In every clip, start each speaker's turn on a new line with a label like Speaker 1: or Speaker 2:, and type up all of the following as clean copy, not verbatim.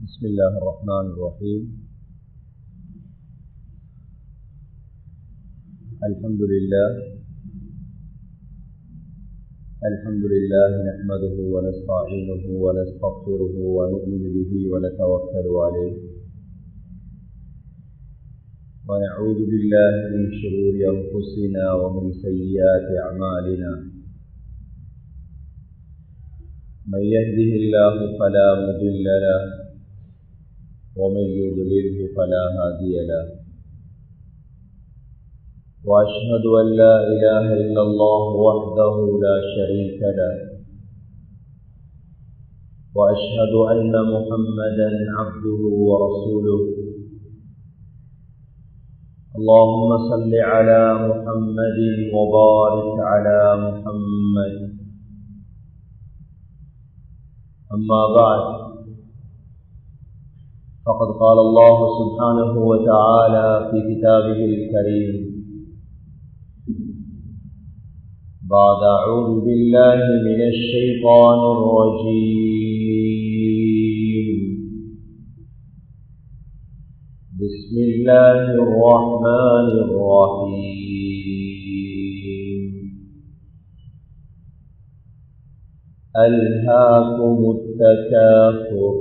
Speaker 1: بسم الله الرحمن الرحيم. الحمد لله نحمده ونستعينه ونستغفره ونؤمن به ونتوكل عليه ونعوذ بالله من شرور أنفسنا ومن سيئات أعمالنا. من يهده الله فلا مضل له ومن يضلله فلا هادي له. وأشهد أن لا إله إلا الله وحده لا شريك له وأشهد أن محمدا عبده ورسوله. اللهم صل على محمد وبارك على محمد. أما بعد، فقد قال الله سبحانه وتعالى في كتابه الكريم بعد أعوذ بالله من الشيطان الرجيم. بسم الله الرحمن الرحيم. ألهاكم التكاثر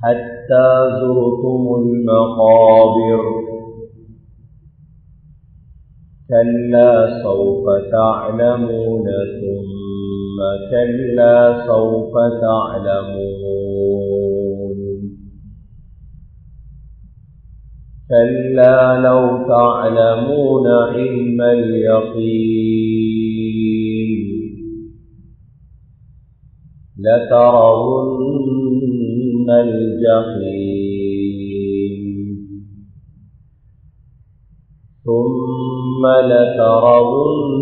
Speaker 1: حتى زرتم المقابر كلا سوف تعلمون ثم كلا سوف تعلمون كلا لو تعلمون علم اليقين لترون الجحيم ثم لترونها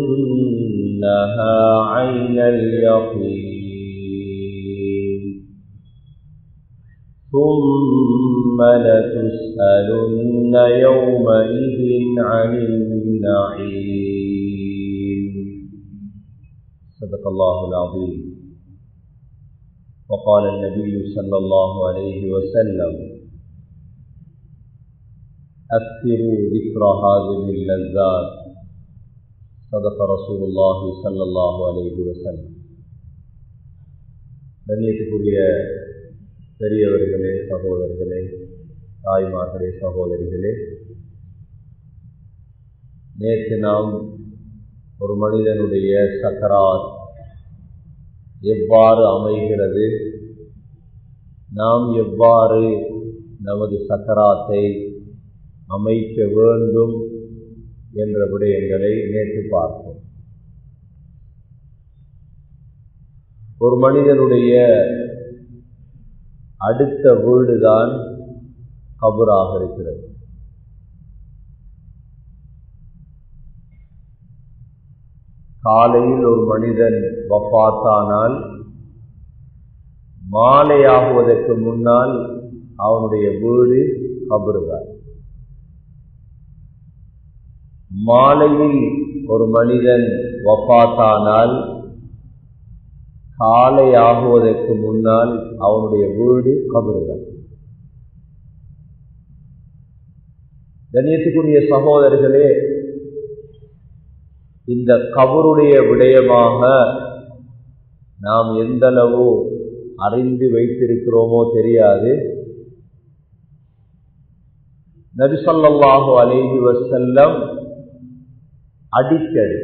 Speaker 1: عين اليقين ثم لتسألن يومئذ عن النعيم. صدق الله العظيم. وقال النبي صلى الله عليه وسلم: أكثروا ذكر هذه اللذات. صدق رسول الله صلى الله عليه وسلم. கண்ணியத்துக்குரிய பெரியவர்களே, சகோதரர்களே, தாய்மார்களே, சகோதரிகளே, நேற்று நாம் ஒரு மனிதனுடைய சக்கராத் எவ்வாறு அமைகிறது, நாம் எவ்வாறு நமது சக்கராத்தை அமைக்க வேண்டும் என்ற விடயங்களை நேற்று பார்த்தோம். ஒரு மனிதனுடைய அடுத்த வீடுதான் கபராக இருக்கிறது. காலையில் ஒரு மனிதன் வஃபாத்தானால் மாலையாகுவதற்கு முன்னால் அவனுடைய வீடு கபறுதான். மாலையில் ஒரு மனிதன் வஃபாத்தானால் காலையாகுவதற்கு முன்னால் அவனுடைய வீடு கபறுதான். கண்ணியத்துக்குரிய சகோதரர்களே, இந்த கபருடைய விடயமாக நாம் எந்தளவு அறிந்து வைத்திருக்கிறோமோ தெரியாது. நபி ஸல்லல்லாஹு அலைஹி வஸல்லம் அடிக்கடி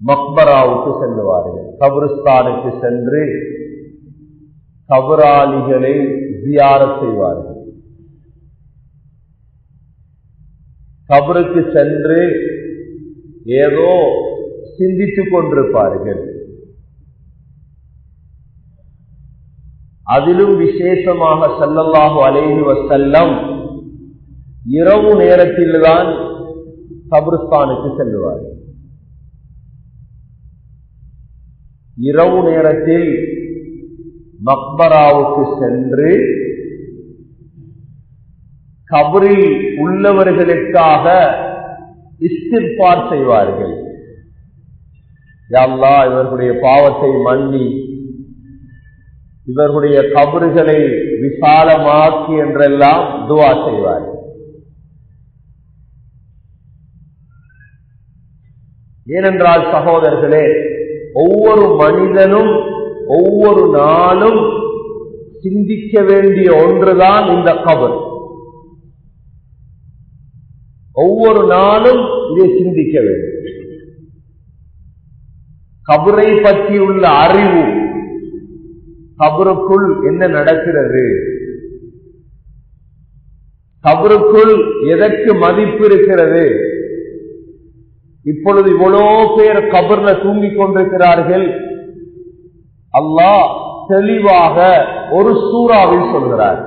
Speaker 1: மக்பராவுக்கு செல்லுவார்கள். கபருஸ்தானுக்கு சென்று கபராளிகளை ஜியாரத் செய்வார்கள். கபருக்கு சென்று ஏதோ சிந்தித்துக் கொண்டிருப்பார்கள். அதிலும் விசேஷமாக ஸல்லல்லாஹு அலைஹி வஸல்லம் இரவு நேரத்தில்தான் கபருஸ்தானுக்கு செல்லுவார்கள். இரவு நேரத்தில் மக்பராவுக்கு சென்று கபரில் உள்ளவர்களுக்காக இஸ்திக்பார் செய்வார்கள். யா அல்லாஹ், இவர்களுடைய பாவத்தை மன்னி, இவர்களுடைய கபறுகளை விசாலமாக்கி என்றெல்லாம் துஆ செய்வார். ஏனென்றால் சகோதரர்களே, ஒவ்வொரு மனிதனும் ஒவ்வொரு நாளும் சிந்திக்க வேண்டிய ஒன்றுதான் இந்த கபர். ஒவ்வொரு நாளும் இதை சிந்திக்க வேண்டும். கபரை பற்றியுள்ள அறிவு, கபருக்குள் என்ன நடக்கிறது, கபருக்குள் எதற்கு மதிப்பு இருக்கிறது. இப்பொழுது இவ்வளோ பேர் கபர்ல தூங்கிக் கொண்டிருக்கிறார்கள். அல்லாஹ் தெளிவாக ஒரு சூறாவில் சொல்கிறார்.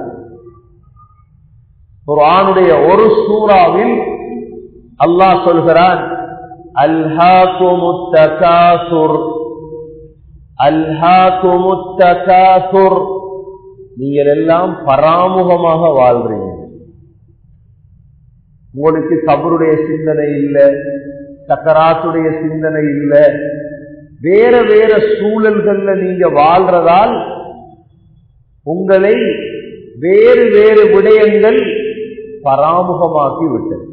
Speaker 1: குர்ஆனுடைய ஒரு சூறாவில் அல்லாஹ் சொல்கிறான், அல்ஹாகுமுத் தகாசுர், அல்ஹாகுமுத் தகாசுர். நீங்கள் எல்லாம் பராமுகமாக வாழ்றீங்க. உங்களுக்கு கபருடைய சிந்தனை இல்லை, சக்கராத்துடைய சிந்தனை இல்லை. வேற வேற சூழல்கள்ல நீங்க வாழ்றதால் உங்களை வேறு வேறு விடயங்கள் பராமுகமாக்கி விட்டது.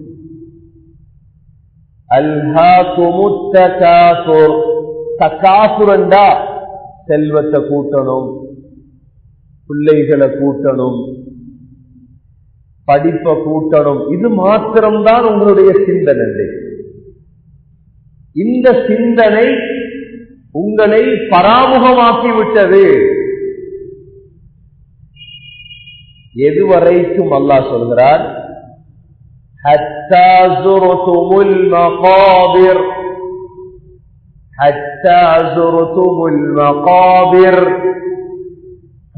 Speaker 1: அல்ஹாகுமுத் தகாசுர். தகாசுரண்டா செல்வத்தை கூட்டணும், பிள்ளைகளை கூட்டணும், படிப்பை கூட்டணும். இது மாத்திரம்தான் உங்களுடைய சிந்தனை. இந்த சிந்தனை உங்களை பராமுகமாக்கி விட்டது. எதுவரைக்கும் அல்லாஹ் சொல்கிறார், ஹத்தா ஸுர்துமுல் மகாபிர், ஹத்தா ஸுர்துமுல் மகாபிர்.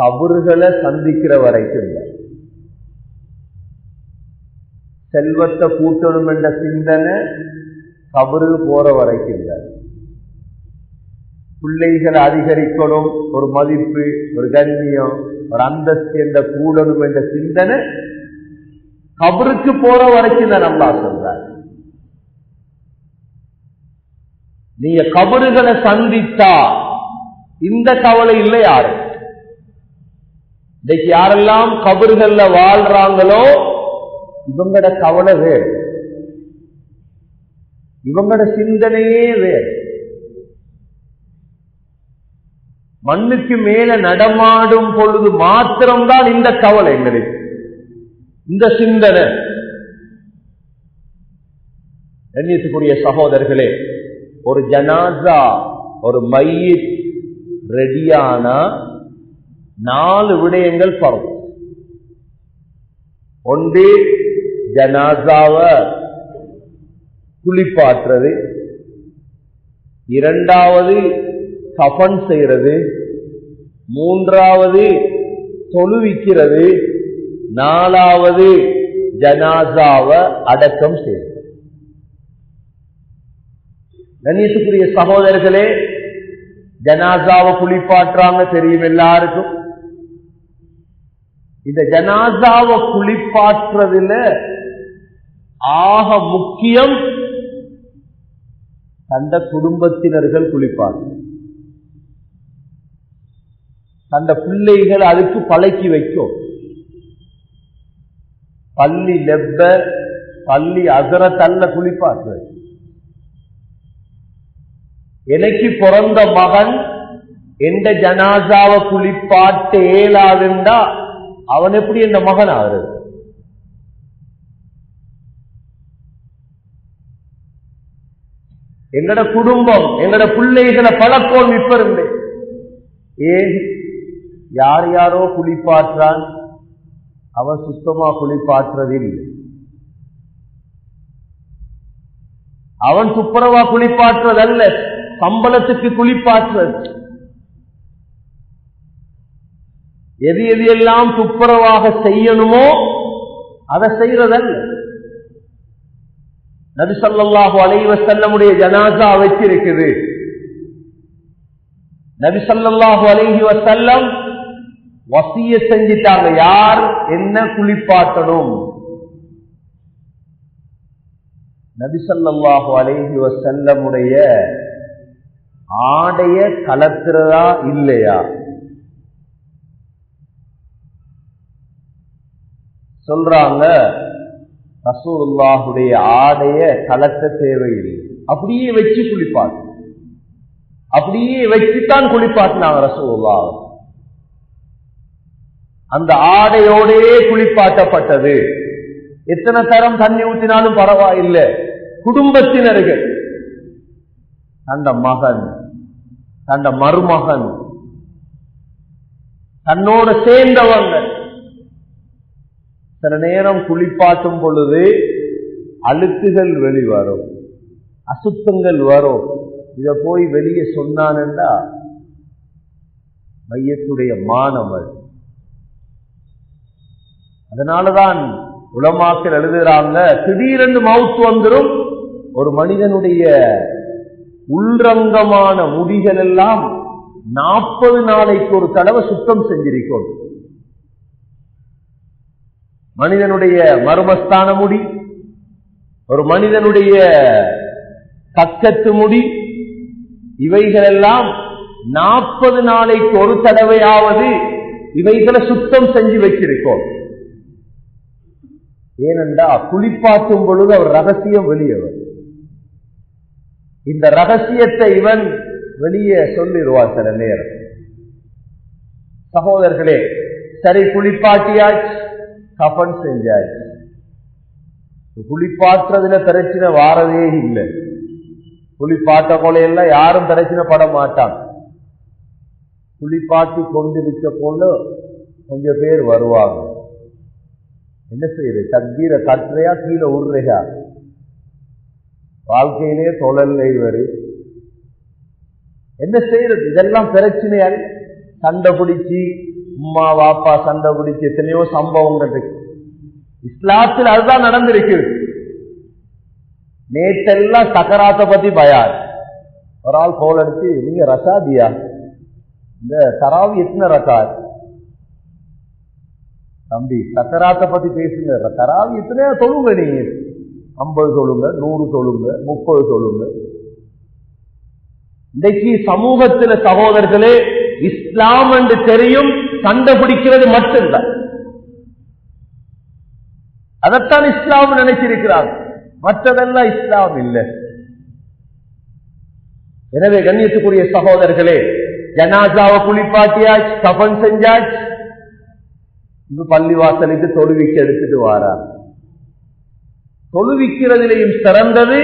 Speaker 1: கபறுகளை சந்திக்கிற வரைக்கும். செல்வத்தை கூட்டணும் என்ற சிந்தனை கபரு போற வரைக்கும். பிள்ளைகளை அதிகரிக்கணும், ஒரு மதிப்பு, ஒரு கண்ணியம், ஒரு அந்தஸ்து என்ற கூடணும் என்ற சிந்தனை கபருக்கு போற வரைக்கும் தான் அல்லாஹ் சொல்றார். நீங்க கபறுகளை சந்தித்தா இந்த கவலை இல்லை யாரு. இன்னைக்கு யாரெல்லாம் கபறுகள்ல வாழ்றாங்களோ இவங்கட கவலை வேறு, இவங்கட சிந்தனையே வேறு. மண்ணுக்கு மேல நடமாடும் பொழுது மாத்திரம்தான் இந்த கவலை எங்களுக்கு, இந்த சிந்தனை. கண்ணியத்துக்குரிய சகோதரர்களே, ஒரு ஜனாசா, ஒரு மையத் ரெடியானா 4 விடயங்கள் பரவும். ஒன்று ஜனாசாவை குளிப்பாற்றுறது, இரண்டாவது கஃபன் செய்யறது, மூன்றாவது தொழுவிக்கிறது, நாலாவது ஜனாசாவை அடக்கம் செய்யறது. கண்ணியத்துக்குரிய சகோதரர்களே, ஜனாசாவை குளிப்பாற்றாங்க தெரியும் எல்லாருக்கும். இந்த ஜனாசாவை குளிப்பாற்றுறதுல ஆக முக்கியம் தந்த குடும்பத்தினர்கள் குளிப்பார்கள். தந்த பிள்ளைகள் அதுக்கு பழக்கி வைக்கும். பள்ளி லெப்ப, பள்ளி அசரத்தல்ல குளிப்பாற்றுறது. எனக்கு பிறந்த மகன் எந்த ஜனாசாவை குளிப்பாட்ட ஏலாதுண்டா அவன் எப்படி என்ற மகன் ஆகுறது? எங்கட குடும்பம், எங்கட பிள்ளைகளை பழக்கம் இப்ப இருந்து. ஏன் யார் யாரோ குளிப்பாற்றான், அவன் சுத்தமா குளிப்பாற்றுறதில்லை. அவன் துப்புரவா குளிப்பாற்றுறதல்ல, சம்பளத்துக்கு குளிப்பாற்றுறது. எது எது எல்லாம் துப்புரவாக செய்யணுமோ அதை செய்யறதல்ல. நபி ஸல்லல்லாஹு அலைஹி வஸல்லமுடைய ஜனாஸா வச்சிருக்குது. நபி ஸல்லல்லாஹு அலைஹி வஸல்லம் வசியத் செஞ்சிட்டாங்க, யார் என்ன குளிப்பாட்டணும். நபி ஸல்லல்லாஹு அலைஹி வஸல்லமுடைய ஆடைய கலத்துறதா இல்லையா? சொல்றாங்க, ரசூலுல்லாஹுடைய ஆடைய கலக்க தேவையில்லை, அப்படியே வச்சு குளிப்பாட்டு, அப்படியே வச்சுத்தான் குளிப்பாட்டினாங்க ரசூலுல்லாஹ். அந்த ஆடையோடையே குளிப்பாட்டப்பட்டது. எத்தனை தரம் தண்ணி ஊற்றினாலும் பரவாயில்லை. குடும்பத்தினர்கள், தந்த மகன், தந்த மருமகன், தன்னோட சேர்ந்தவங்க, சில நேரம் குளிப்பாட்டும் பொழுது அழுக்குகள் வெளிவரும், அசுத்தங்கள் வரும். இத போய் வெளியே சொன்னான்டா மையத்துடைய மானவர். அதனாலதான் உலமாக்கள் எழுதுறாங்க, திடீரென்று மவுத் வந்துடும். ஒரு மனிதனுடைய உள்ரங்கமான முடிகள் எல்லாம் 40 நாளைக்கு ஒரு தடவை சுத்தம் செஞ்சிருக்கும். மனிதனுடைய மர்மஸ்தான முடி, ஒரு மனிதனுடைய கக்கத்து முடி, இவைகளெல்லாம் 40 நாளைக்கு ஒரு தடவையாவது இவைகளை சுத்தம் செஞ்சு வச்சிருக்கோம். ஏனென்றா குளிப்பாட்டும் பொழுது அவர் ரகசியம் வெளியவர். இந்த ரகசியத்தை இவன் வெளியே சொல்லிடுவார் சில நேரம். சகோதரர்களே, சரி குளிப்பாட்டியாச்சு, கஃன் செஞ்சாச்சு. குளிப்பாற்றுறதுல பிரச்சனை வாரதே இல்லை. குளிப்பாட்ட கொலையெல்லாம் யாரும் பிரச்சனை பட மாட்டாங்க. குளிப்பாட்டி கொண்டிருக்க போல கொஞ்சம் பேர் வருவாங்க. என்ன செய்யுது, தக்பீரை கட்டுறையா கீழே உருறையா, வாழ்க்கையிலே தொழல்லை வரு, என்ன செய்யறது? இதெல்லாம் பிரச்சனையால் சண்டை பிடிச்சி, உம்மா வாப்பா சண்டை பிடிச்சி எத்தனையோ சம்பவங்கள் இருக்கு. இஸ்லாத்தில் அதுதான் நடந்திருக்குது. நேற்றெல்லாம் சக்கராத்தை பத்தி பயார். ஒரு ஆள் கோல் அடிச்சு, நீங்க ரசாதியா, இந்த தராவி எத்தனை ரக்காத்? தம்பி, சக்கராத்தை பத்தி பேசுங்க, தராவி எத்தனையா சொல்லுங்க, நீங்க 50 சொல்லுங்க, 100 சொல்லுங்க, 30 சொல்லுங்க. இன்றைக்கு சமூகத்தில் சகோதரர்களே, இஸ்லாம் என்று தெரியும், சண்டை பிடிக்கிறது மட்டும்தான். அதைத்தான் இஸ்லாம் நினைச்சிருக்கிறார், மற்றதெல்லாம் இஸ்லாம் இல்லை. எனவே கண்ணியத்துக்குரிய சகோதரர்களே, ஜனாசாவை குளிப்பாட்டியாச்சு, கஃன் செஞ்சாச்சு, இது பள்ளிவாசலுக்கு தொழுவிக்கு எடுத்துட்டு வாரார். தொழுவிக்கிறதிலேயும் சிறந்தது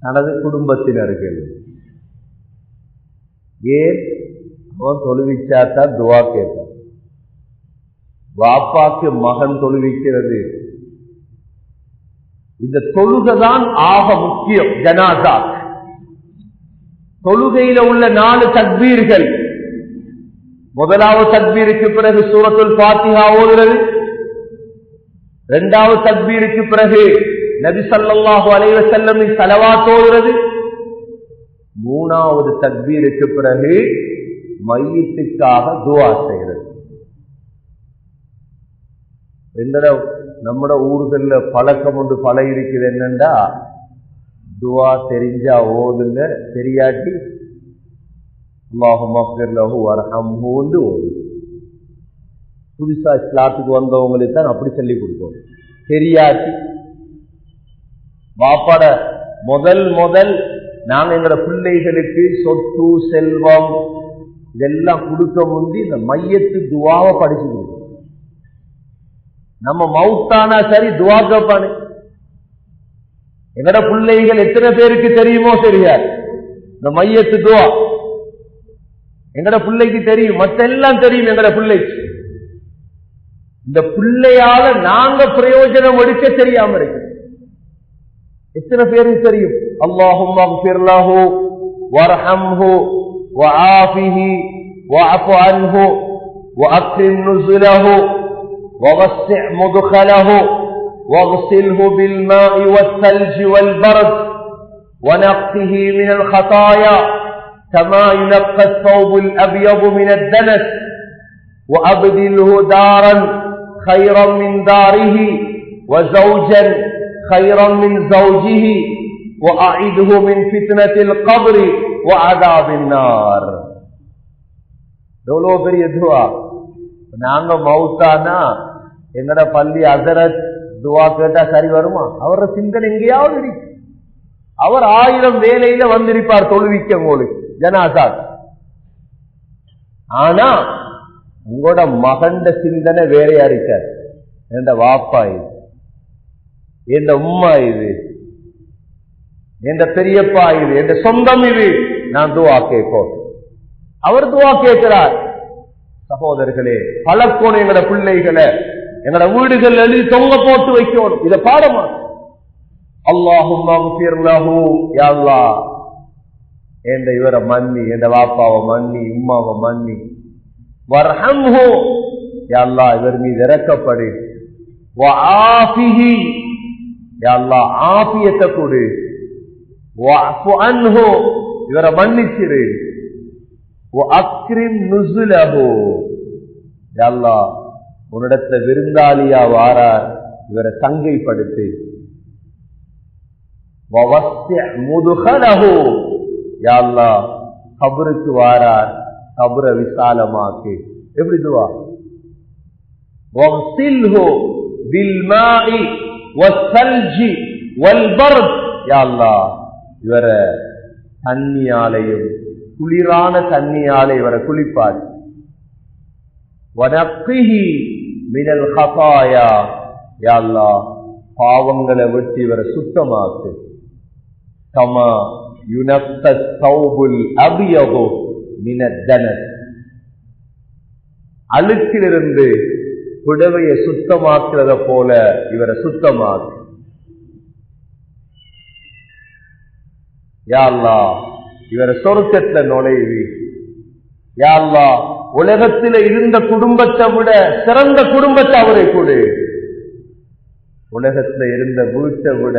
Speaker 1: தனது குடும்பத்தினர்கள். ஏன்? அவன் தொழுவிச்சாத்தான் துவா கேட்பான். வாப்பாக்கு மகன் தொழுவிக்கிறது, இந்த தொழுகைதான் ஆக முக்கியம். ஜனாசா தொழுகையில உள்ள 4 தக்பீர்கள். முதலாவது தக்பீருக்கு பிறகு சூரத்துல் ஃபாத்திஹா ஓதுறது, இரண்டாவது தக்பீருக்கு பிறகு நபி ஸல்லல்லாஹு அலைஹி வஸல்லம் ஸலவாத் ஓதுறது, மூணாவது தக்பீருக்கு பிறகு மையத்துக்காக துஆ செய்கிறது. நம்மட ஊர்கள்ல பழக்கம் ஒன்று பழகி இருக்குது. என்னண்டா, துஆ தெரிஞ்சா ஓதுங்க, தெரியாட்டி அல்லாஹும்ம ஃபிர் லஹு வர்ஹம்ஹு ஓது. புதுசா இஸ்லாத்துக்கு வந்தவங்களுக்கு தான் அப்படி சொல்லி கொடுப்போம். தெரியாட்டி வாப்பாட முதல் நாங்க எங்களோட பிள்ளைகளுக்கு சொத்து செல்வம் இதெல்லாம் கொடுக்க முந்தி இந்த மையத்து துவாவை படிச்சு கொடுப்போம். நம்ம மவுத்தானா சரி துவா கேட்பானே. எங்கட பிள்ளைகள் எத்தனை பேருக்கு தெரியுமோ தெரியாது இந்த மையத்து துவா. எங்கட பிள்ளைக்கு தெரியும், மற்றெல்லாம் தெரியும் எங்கட பிள்ளைக்கு. இந்த பிள்ளையால நாங்க பிரயோஜனம் எடுக்க தெரியாம இருக்கு. எத்தனை பேருக்கு தெரியும்? அல்லாஹும்ம ஃபிர் லஹு வர்ஹம்ஹு வஆஃபிஹி வஅஃபு அன்ஹு வஅக்ரிம் நுஸுலஹு ووسع مدخله واغسله بالماء والثلج والبرد ونقه من الخطايا كما ينقى الثوب الأبيض من الدنس وأبدله دارا خيرا من داره وزوجا خيرا من زوجه وأعذه من فتنة القبر وعذاب النار. எவ்வளவு பெரிய துஆ. நாங்க மௌத்தானா எங்கட பள்ளி ஹஸரத் துவா கேட்டா சரி வருமா? அவரோட சிந்தனை எங்கேயாவது இருக்கு. அவர் 1000 வேலையில வந்திருப்பார் தொழுவிக்க உங்களுக்கு ஜனாசா. ஆனா உங்களோட மகண்ட சிந்தனை வேறையா இருக்காது. என் வாப்பா இது, என் உம்மா இது, என் பெரியப்பா இது, என் சொந்தம் இது, நான் துவா கேட்போம். அவர் துவா கேட்கிறார். சகோதரர்களே, பழக்கணும் எங்கட பிள்ளைகளை எங்கட வீடுகள் எழுதி தொங்க போட்டு வைக்கணும். இத பாடமா அல்லாஹும்ம ஃபிர் லஹு, யா அல்லாஹ் என்ற இவரை மன்னி, என்ற வாப்பாவை மன்னி, உம்மாவை மன்னி. வர்ஹம்ஹு, யா அல்லாஹ் இவர் மீது இரக்கப்படு. வஆஃபிஹி, யா அல்லாஹ் ஆஃபியத்தை கொடு. வஅஃபு அன்ஹு, இவரை மன்னிச்சிரு. வஅக்ரிம் நுஸுலஹு, யா அல்லாஹ் உன்னிடத்துல விருந்தாளியா வாரார், இவரை சங்கைப்படுத்து. வவஸ்ஸி முதுகலஹு, யா அல்லாஹ் கபருக்கு வாரார், கபரை விசாலமாக்கு. எப்படி துவா? வக்ஸில்ஹு பில் மாஇ வஸ்ஸல்ஜி வல் பர்த், யா அல்லாஹ் இவரை தண்ணியாலையும் குளிரான தண்ணியாலை இவரை குளிப்பார். வனக்கிஹி மினல் ஹதாயா, யா அல்லாஹ் பாவங்களை விட்டு இவரை சுத்தமாக்கு. கமா யுனக்கஸ் தௌபுல் அபியது மினத் தனஸ், அழுக்கிலிருந்து புடவையை சுத்தமாக்குறத போல இவரை சுத்தமாக்கு. யா அல்லாஹ் இவரை சொர்க்கத்துல நுழைவி. யா அல்லாஹ் உலகத்தில் இருந்த குடும்பத்தை விட சிறந்த குடும்பத்தை அவரை கொடு. உலகத்தில் இருந்த வீட்டை விட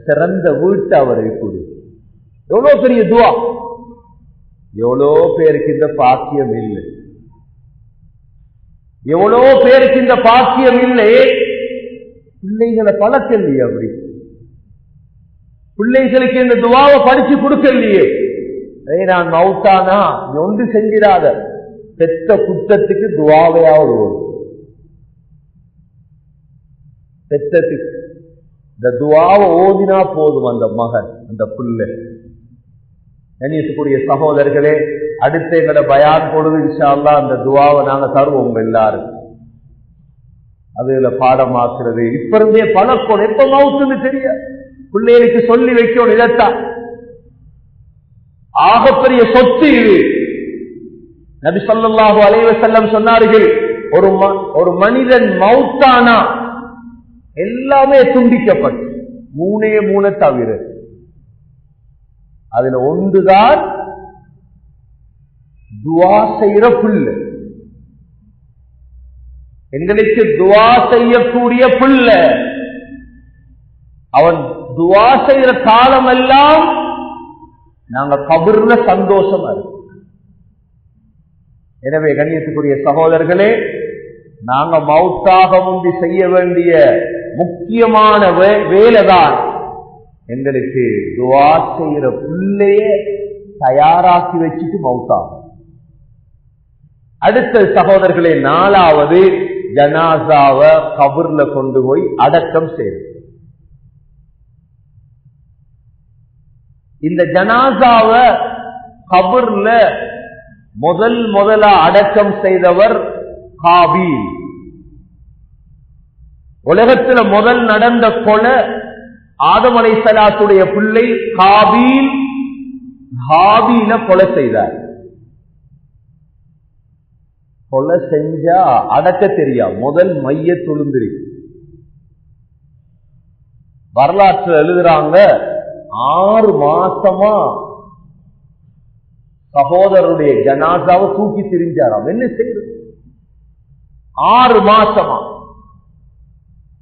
Speaker 1: சிறந்த வீட்டை அவரை கொடு. எவ்வளவு பெரிய துவா! எவ்வளோ பேருக்கு இந்த பாக்கியம் இல்லை, எவ்வளோ பேருக்கு இந்த பாக்கியம் இல்லை. பிள்ளைகளை பழக்கலையே, அப்படி பிள்ளைகளுக்கு இந்த துவாவை படிச்சு கொடுக்கலையே. நான் மவுத்தானா ஒன்று செஞ்சிடாத, பெத்த குற்றத்துக்கு துவாவையாவது வரும். பெத்தத்துக்கு இந்த துவாவை ஓதினா போதும் அந்த மகன், அந்த பிள்ளை. கண்ணியத்துக்குரிய சகோதரர்களே, அடுத்த எங்கட பயான் பொழுது இன்ஷா அல்லாஹ் அந்த துவாவை நாங்க தருவோம் எல்லாரும். அதுல பாடமாக்குறது இப்ப இருந்தே பழக்கம். எப்ப மவுத்துன்னு தெரியாது, பிள்ளைகளுக்கு சொல்லி வைக்கணும். இதத்தான் ஆகப்பெரிய சொத்து இது. நபி ஸல்லல்லாஹு அலைஹி வஸல்லம் சொன்னார்கள், ஒரு மனிதன் மௌத்தானா எல்லாமே துண்டிக்கப்பட்டு மூணே தவிர, அதுல ஒன்றுதான் துவா செய்யற பிள்ளை. எங்களுக்கு துவா செய்யக்கூடிய பிள்ளை, அவன் துவா செய்யற காலம் எல்லாம் நாங்க கபர்ல சந்தோஷமா இருக்கும். எனவே கண்ணியத்துக்குரிய சகோதரர்களே, நாங்க மௌத்தாக முந்தி செய்ய வேண்டிய முக்கியமான வேலைதான் எங்களுக்கு துவா செய்யற பிள்ளைய தயாராக்கி வச்சுட்டு மௌத்தாகும். அடுத்த சகோதரர்களே, 4வது ஜனாசாவை கபர்ல கொண்டு போய் அடக்கம் செய்யுது. இந்த ஜனாசாவை கபர்ல முதலா அடக்கம் செய்தவர் காபீல். உலகத்தில் முதல் நடந்த கொலை ஆதம் அலைஹிஸ்ஸலாத்துடைய பிள்ளை காபீல் ஹாபீல கொலை செய்தார். கொலை செஞ்சா அடக்க தெரியா, முதல் மைய துளுந்திரி. வரலாற்று எழுதுறாங்க, 6 மாசமா சகோதரருடைய ஜனாசாவை தூக்கி திரிஞ்சாராம். என்ன செய்யறது? 6 மாசமா.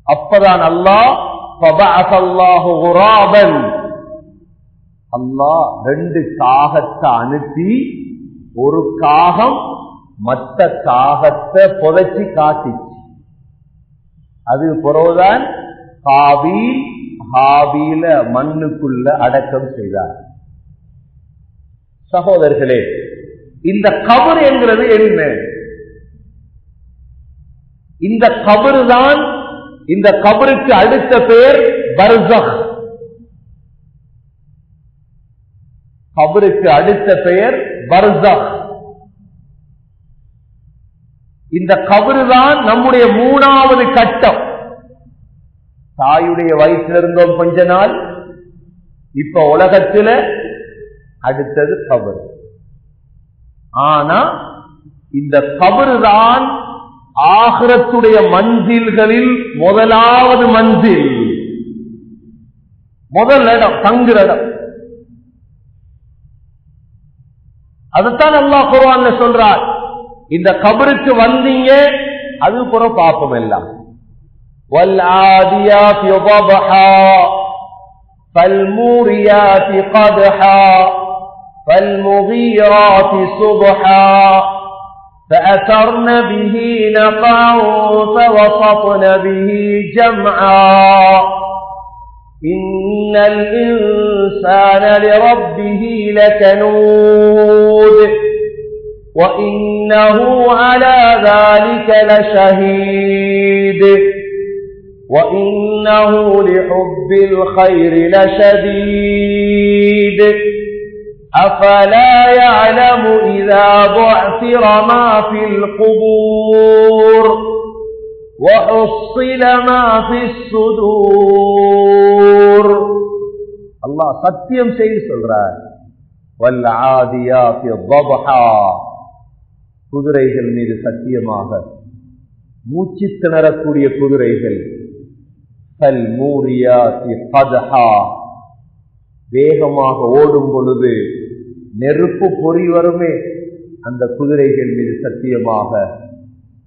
Speaker 1: அப்பதான் அல்லாஹ் ஃபபஅஸல்லாஹு குராபன், அல்லாஹ் 2 காகத்தை அனுப்பி, ஒரு காகம் மற்ற காகத்தை புதைச்சி காட்டிச்சு. அது பிறகுதான் காபீல் ஹாபீல மண்ணுக்குள்ள அடக்கம் செய்தார். சகோதரர்களே, இந்த கபர் என்கிறது என்ன? இந்த கபரு தான், இந்த கபருக்கு அடுத்த பெயர் பர்ஸக். கபருக்கு அடுத்த பெயர் பர்ஸக். இந்த கபரு தான் நம்முடைய 3வது கட்டம். தாயுடைய வயிற்றில் இருந்தோம் கொஞ்ச நாள், இப்ப உலகத்தில் அடுத்தது கபரு. ஆனா இந்த கபரு தான் ஆகிரத்துடைய மஞ்சில்களில் முதலாவது மஞ்சில், முதல் இடம், தங்குற இடம். அதுதான் அல்லாஹ் குர்ஆன்ல சொல்றார், இந்த கபருக்கு வந்தீங்க அது புற பாப்பம் எல்லாம். وَالْعَادِيَاتِ ضَبْحًا فَالْمُورِيَاتِ قَدْحًا فَالْمُغِيرَاتِ صُبْحًا فَأَثَرْنَ بِهِ نَقْعًا فَوَسَطْنَ بِهِ جَمْعًا إِنَّ الْإِنسَانَ لِرَبِّهِ لَكَنُودٌ وَإِنَّهُ عَلَى ذَلِكَ لَشَهِيدٌ وَإِنَّهُ لِحُبِّ الْخَيْرِ لَشَدِيدٌ أَفَلَا يَعْلَمُ إِذَا بُعْثِرَ مَا فِي الْقُبُورِ وَحُصِّلَ مَا فِي الصُّدُورِ. அல்லாஹ் சத்தியம் செய்து சொல்றார், وَالْعَادِيَاتِ ضَبْحًا, குதிரைகள் மீது சத்தியமாக, மூச்சு திணறக்கூடிய குதிரைகள். فَالْمُورِيَاتِ قَدْحًا, வேகமாக ஓடும் பொழுது நெருப்பு பொறி வருமே, அந்த குதிரைகள் மீது சத்தியமாக.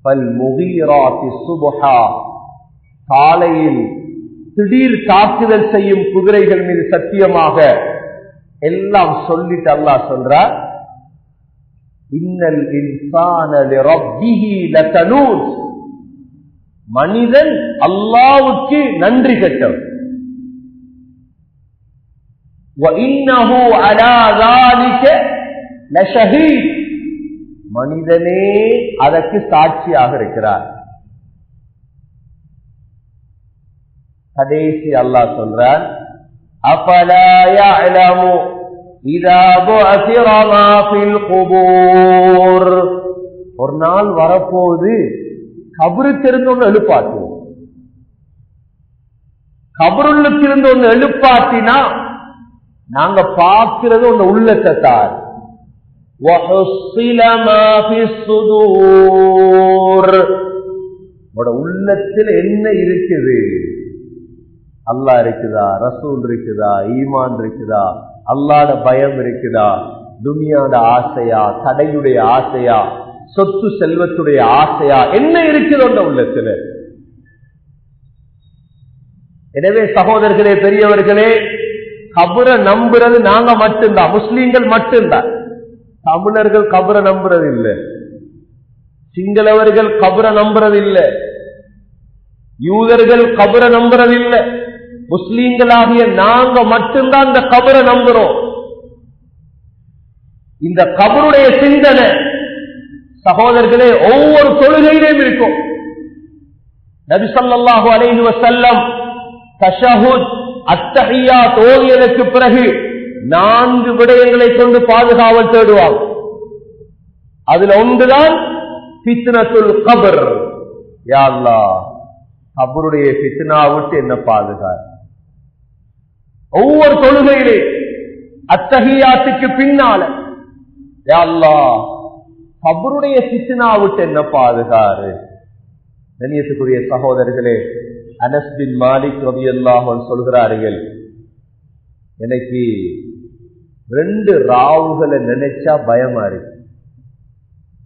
Speaker 1: فَالْمُغِيرَاتِ صُبْحًا, காலையில் திடீர் தாக்குதல் செய்யும் குதிரைகள் மீது சத்தியமாக. எல்லாம் சொல்லிட்டு அல்லாஹ் சொல்றார், இன்னல் இன்சான லிரப்பிஹி லகனூத், மனிதன் அல்லாஹ்வுக்கு நன்றி கெட்டவன். وَإِنَّهُ عَلَى ذَلِكَ لَشَهِيدٌ, மனிதனே அதற்கு சாட்சியாக இருக்கிறார். கடைசி அல்லாஹ் சொல்றான், أَفَلَا يَعْلَمُ إِذَا بُعْثِرَ مَا فِي الْقُبُورِ, ஒரு நாள் வரப்போது கபருக்கு இருந்து ஒன்று எழுப்பாட்டுவோம். கபருள்ளுக்கு இருந்து ஒன்று எழுப்பாட்டினா நாங்க பார்க்கிறது ஒன்று உள்ளத்தை தான். وَحُصِّلَ مَا فِي الصُّدُورِ, உள்ளத்தில் என்ன இருக்குது, அல்லாஹ் இருக்குதா, ரசூல் இருக்குதா, ஈமான் இருக்குதா, அல்லாஹ்வுடைய பயம் இருக்குதா, துனியாவோட ஆசையா, தடையுடைய ஆசையா, சொத்து செல்வத்துடைய ஆசையா, என்ன இருக்குது அந்த உள்ளத்துல. எனவே சகோதரர்களே, பெரியவர்களே, கபரை நம்புறது நாங்க மட்டும்தான், முஸ்லீம்கள் மட்டும்தான். தமிழர்கள் கபரை நம்புறது இல்லை, சிங்களவர்கள் கபரை நம்புறது இல்லை, யூதர்கள் கபரை நம்புறது இல்லை. முஸ்லீம்களாகிய நாங்க மட்டும்தான் இந்த கபரை நம்புறோம். இந்த கபருடைய சிந்தனை சகோதரர்களே ஒவ்வொரு தொழுகையிலும் இருக்கும். நபி ஸல்லல்லாஹு அலைஹி வஸல்லம் தஷஹுத் அத்தஹியாத் ஓதியதற்கு பிறகு 4 விடயங்களை கொண்டு பாதுகாவல் தேடுவார். அதுல ஒன்றுதான் ஃபித்னத்துல் கபர். யா அல்லாஹ், கபருடைய ஃபித்னா விட்டு என்ன பாதுகார். ஒவ்வொரு தொழுகையிலே அத்தஹியாத்துக்கு பின்னால யா அல்லாஹ், கபருடைய ஃபித்னா விட்டு என்ன பாதுகாரு. கண்ணியத்துக்குரிய சகோதரர்களே, அனஸ் பின் மாலிக் ரலியல்லாஹு அன்ஹு சொல்கிறார்கள், எனக்கு 2 ராவுகளை நினைச்சா பயமா இருக்கு.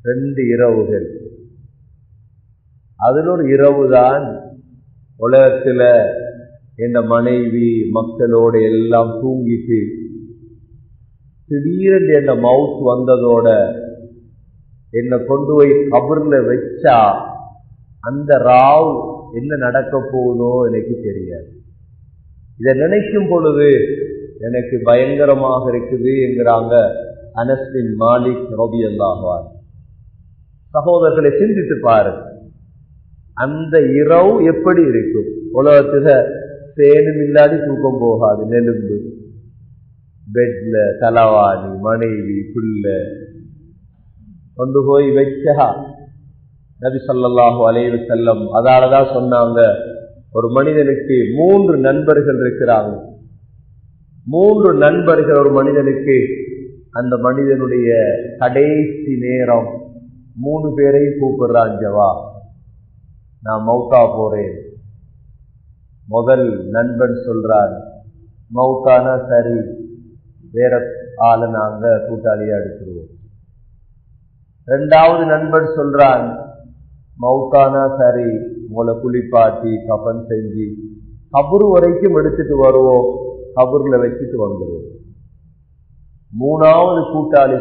Speaker 1: 2 இரவுகள், அதுல ஒரு இரவுதான் உலகத்துல என் மனைவி மக்களோட எல்லாம் தூங்கிட்டு திடீரென்று என்ன மவுத் வந்ததோட என்னை கொண்டு போய் கபர்ல வச்சா அந்த ராவ் என்ன நடக்க போகுதோ எனக்கு தெரியாது. இதை நினைக்கும் பொழுது எனக்கு பயங்கரமாக இருக்குது என்கிறாங்க அனஸ் பின் மாலிக் ரலியல்லாஹு அன்ஹு. சகோதரர்களை சிந்தித்து பாரு, அந்த இரவு எப்படி இருக்கும்? உலகத்துல சேனும் இல்லாத தூக்கம் போகாது. நெலும்பு, பெட்ல தலவாணி, மனைவி, புள்ள கொண்டு போய் வச்சா நபி ஸல்லல்லாஹு அலைஹி வஸல்லம் அதாலதான் சொன்னாங்க, ஒரு மனிதனுக்கு 3 நண்பர்கள் இருக்கிறாங்க. 3 நண்பர்கள் ஒரு மனிதனுக்கு. அந்த மனிதனுடைய கடைசி நேரம் 3 பேரையும் கூப்பிடுறான், ஜவா நான் மௌத்தா போறேன். முதல் நண்பன் சொல்றான், மௌத்தானா சரி, வேற ஆளை நாங்க கூட்டாளியா எடுத்துருவோம். 2வது நண்பன் சொல்றான், மௌத்தானா சரி, உங்களை குளிப்பாட்டி கஃன் செஞ்சு கபர் வரைக்கும் எடுத்துட்டு வருவோம், கபர்ல வச்சுட்டு வந்துடுவோம். 3வது கூட்டாளி